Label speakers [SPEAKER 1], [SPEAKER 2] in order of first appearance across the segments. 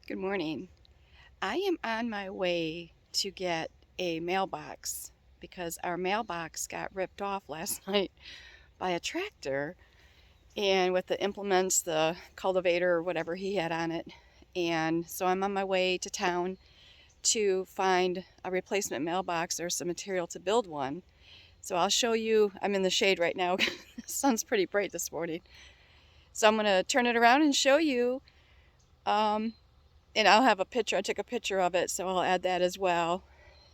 [SPEAKER 1] Good morning. I am on my way to get a mailbox because our mailbox got ripped off last night by a tractor and with the implements, the cultivator or whatever he had on it. And so I'm on my way to town to find a replacement mailbox or some material to build one. So I'll show you, I'm in the shade right now. The sun's pretty bright this morning. So I'm going to turn it around and show you. And I'll have a picture. I took a picture of it, so I'll add that as well.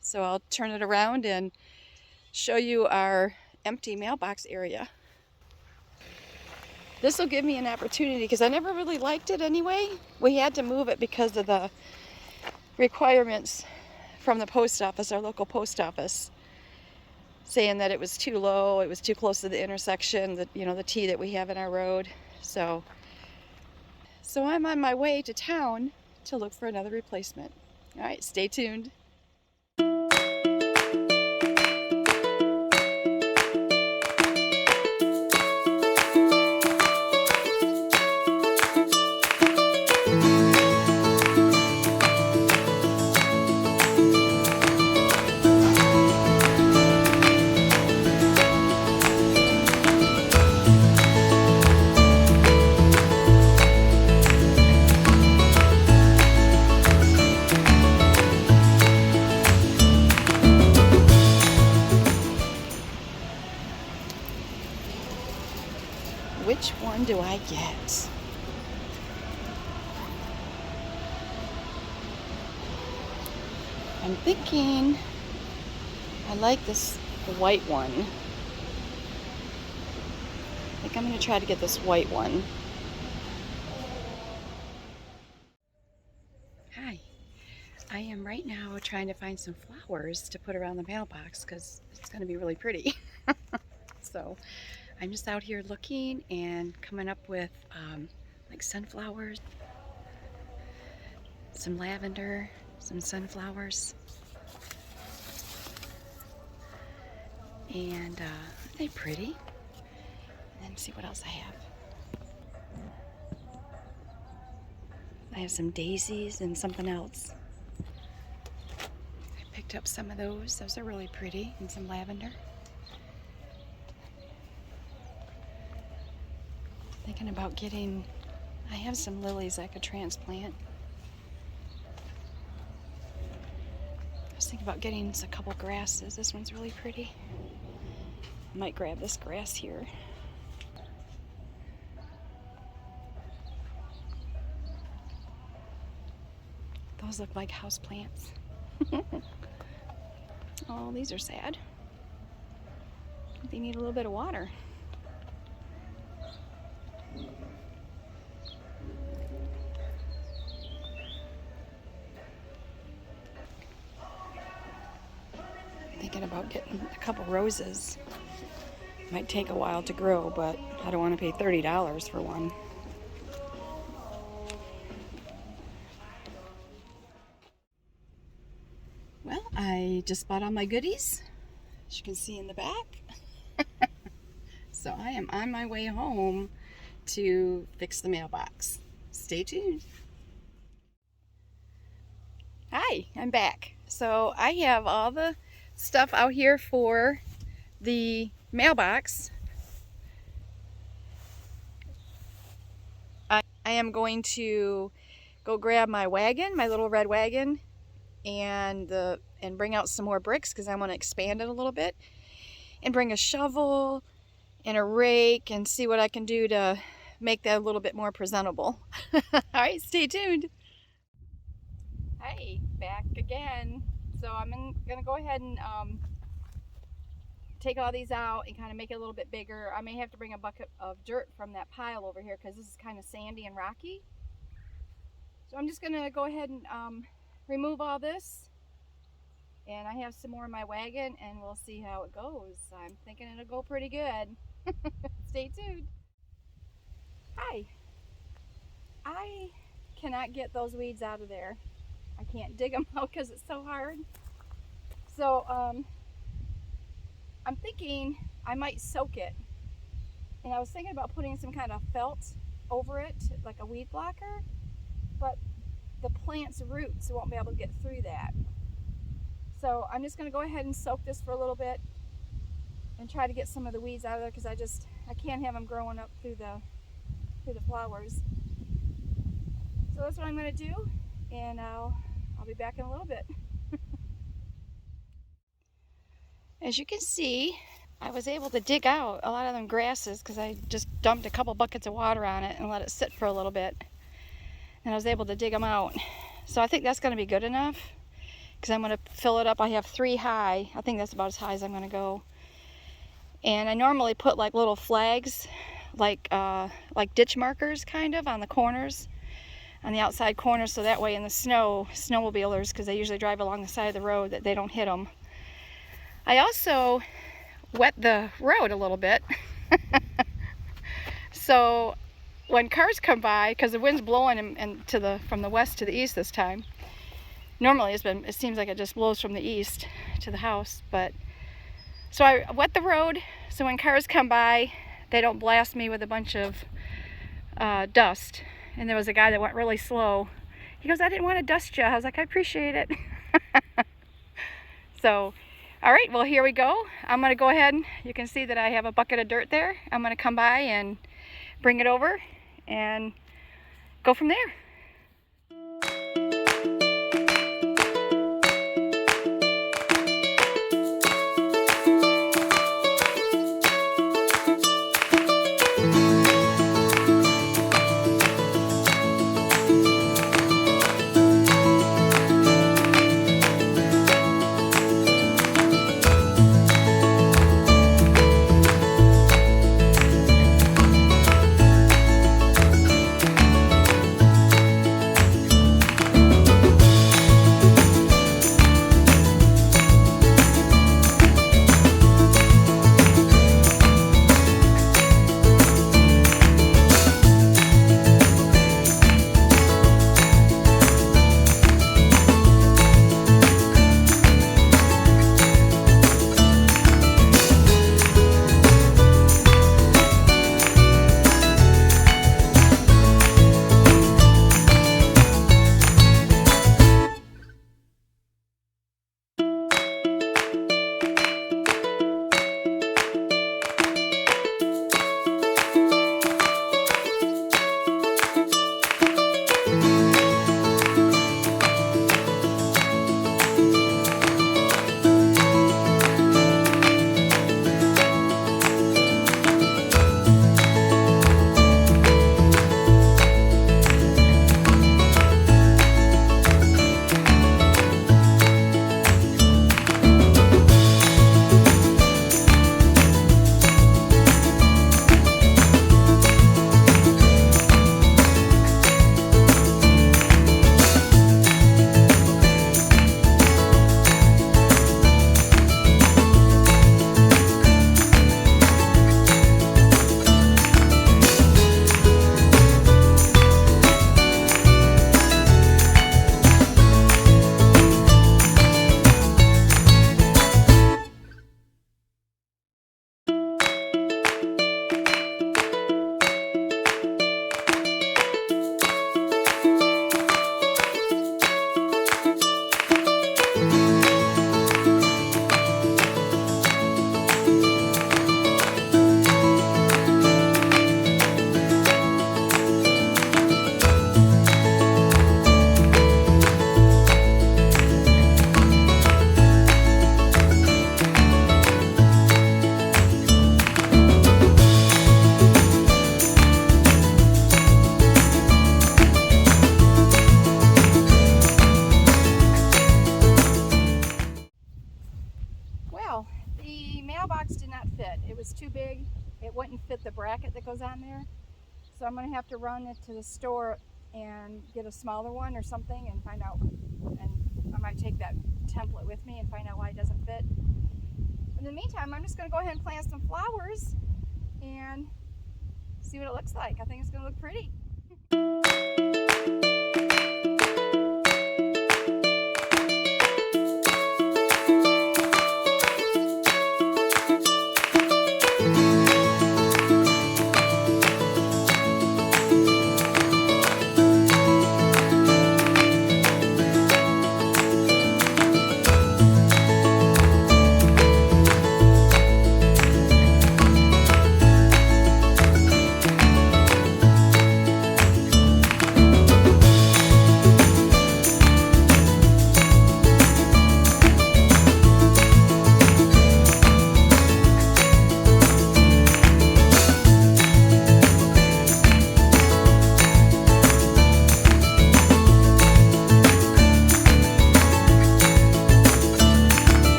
[SPEAKER 1] So I'll turn it around and show you our empty mailbox area. This will give me an opportunity because I never really liked it anyway. We had to move it because of the requirements from the post office, our local post office, saying that it was too low, it was too close to the intersection, the T that we have in our road. So I'm on my way to town to look for another replacement. All right, stay tuned. Which one do I get? I'm thinking I like this white one. I think I'm going to try to get this white one. Hi. I am right now trying to find some flowers to put around the mailbox because it's going to be really pretty. So I'm just out here looking and coming up with like sunflowers, some lavender, some sunflowers, and aren't they pretty? And see what else I have. I have some daisies and something else. I picked up some of those. Those are really pretty, and some lavender. Thinking about getting, I have some lilies I could transplant. I was thinking about getting a couple grasses. This one's really pretty. I might grab this grass here. Those look like houseplants. Oh, these are sad. They need a little bit of water. Thinking about getting a couple roses. Might take a while to grow, but I don't want to pay $30 for one. Well, I just bought all my goodies, as you can see in the back. So I am on my way home to fix the mailbox. Stay tuned. Hi, I'm back. So I have all the stuff out here for the mailbox. I am going to go grab my wagon, my little red wagon, and bring out some more bricks because I want to expand it a little bit, and bring a shovel and a rake and see what I can do to make that a little bit more presentable. All right, stay tuned. Hi, back again. So I'm gonna go ahead and take all these out and kind of make it a little bit bigger. I may have to bring a bucket of dirt from that pile over here because this is kind of sandy and rocky. So I'm just gonna go ahead and remove all this, and I have some more in my wagon, and we'll see how it goes. I'm thinking it'll go pretty good. Stay tuned. Hi. I cannot get those weeds out of there. I can't dig them out because it's so hard. So I'm thinking I might soak it. And I was thinking about putting some kind of felt over it, like a weed blocker, but the plant's roots won't be able to get through that. So I'm just going to go ahead and soak this for a little bit and try to get some of the weeds out of there, because I can't have them growing up through the flowers. So that's what I'm going to do, and I'll be back in a little bit. As you can see, I was able to dig out a lot of them grasses because I just dumped a couple buckets of water on it and let it sit for a little bit. And I was able to dig them out. So I think that's going to be good enough, because I'm going to fill it up. I have 3 high. I think that's about as high as I'm going to go. And I normally put like little flags, like ditch markers kind of on the corners, on the outside corners, so that way in the snowmobilers, because they usually drive along the side of the road, that they don't hit them. I also wet the road a little bit. So when cars come by, because the wind's blowing from the west to the east this time. Normally it seems like it just blows from the east to the house, but so I wet the road so when cars come by, they don't blast me with a bunch of dust. And there was a guy that went really slow. He goes, "I didn't want to dust you." I was like, "I appreciate it." So, all right, well, here we go. I'm going to go ahead, and you can see that I have a bucket of dirt there. I'm going to come by and bring it over and go from there. mailbox did not fit. It was too big. It wouldn't fit the bracket that goes on there. So I'm going to have to run it to the store and get a smaller one or something and find out. And I might take that template with me and find out why it doesn't fit. In the meantime, I'm just going to go ahead and plant some flowers and see what it looks like. I think it's going to look pretty.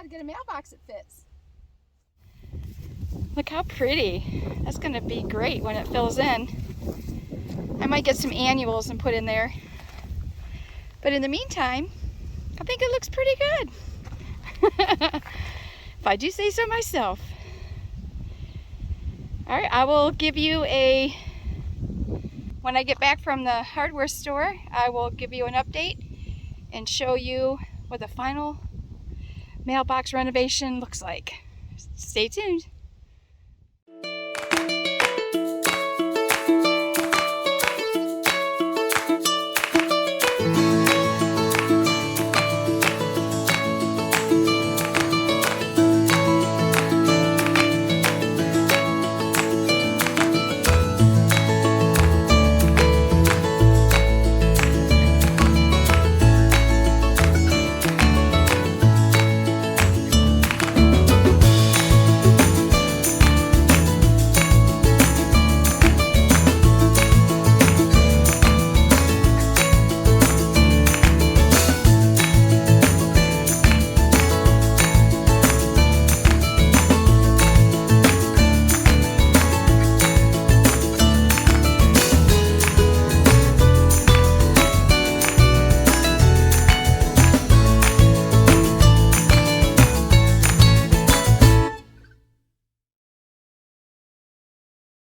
[SPEAKER 1] got to get a mailbox that fits. Look how pretty. That's going to be great when it fills in. I might get some annuals and put in there. But in the meantime, I think it looks pretty good. If I do say so myself. Alright, I will give you when I get back from the hardware store, I will give you an update and show you what the final mailbox renovation looks like. Stay tuned.